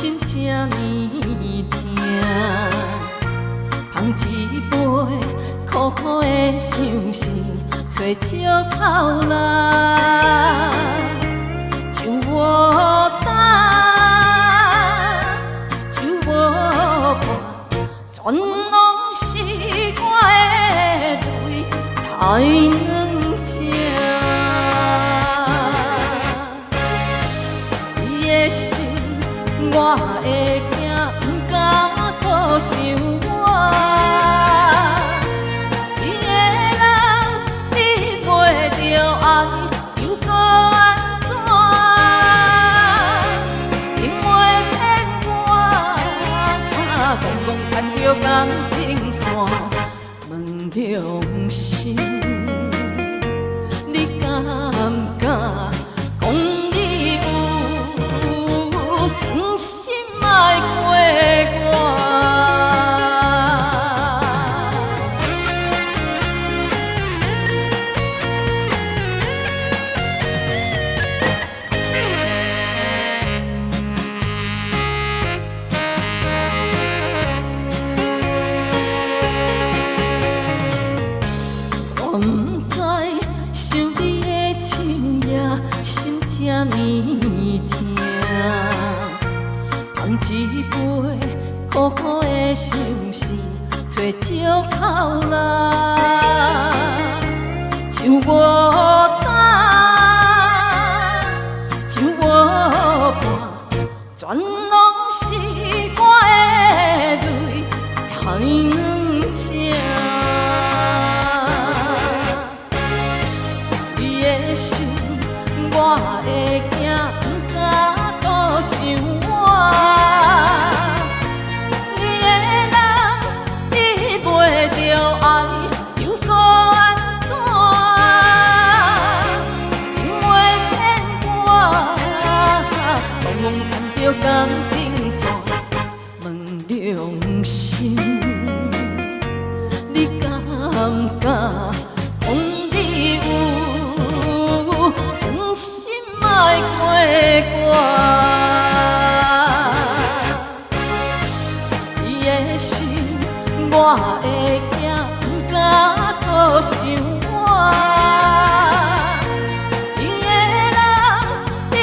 心这呢痛，捧一杯苦苦的相思，找借口来就无等，就无伴，全拢是我的泪太软只。你的心我会惊，不敢搁想我。你的人你袂着爱，又搁安怎？情袂骗我，戆戆牵着感情线，问良心，你敢敢讲你有真心爱过我？我不知想你的深夜，心这呢痛，捧一杯苦苦的相思，找借口来就无等，就无伴，全拢是我的泪太软只。你的心我会惊，不敢搁想我。你的人你袂着爱，又搁安怎？情袂骗我，戆戆牵着感情线，问良心，你敢敢讲你有真心爱过我？你的心我会惊，不敢搁想我。你的人你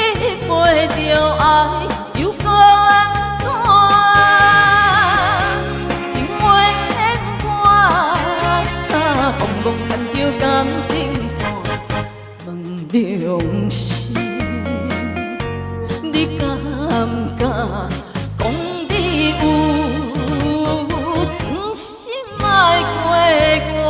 袂着爱，又搁安怎？情袂骗我，戆戆牵着感情线，问良心，你敢敢讲你有真心爱过我？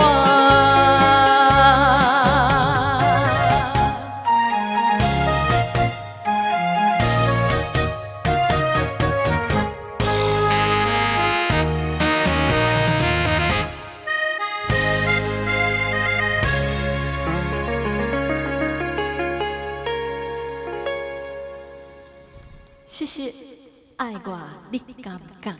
谢谢，爱我你敢不敢？